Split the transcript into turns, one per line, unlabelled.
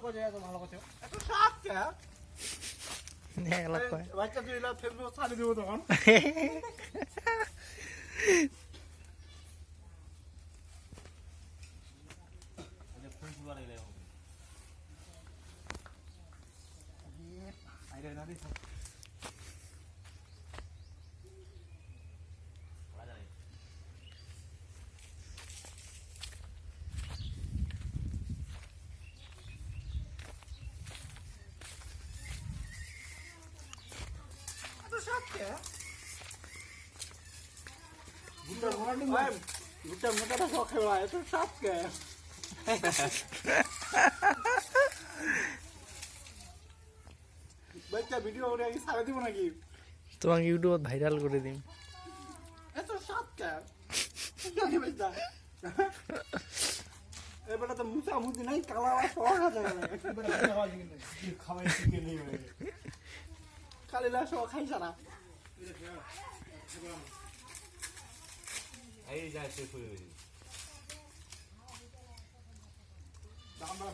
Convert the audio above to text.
করছে এত ভালো করছে এত সাপ কে বাচ্চা তুই ফেসবুক ছাড়ি দিব তখন ভুট্টা মোটাটা সব খেলা এত সাপ কে বাচ্চা ভিডিও করে আগে সারা দিব নাকি
তোমাকে ইউটিউবে ভাইরাল করে দিন
এত সাপ কে জানি বাচ্চা এবারে তো মুসা মুদি নাই কালা সহ খাওয়া শিখে নেই কালিলা সহ খাই সারা
এই যায় শেষ হয়ে গেছে
আমরা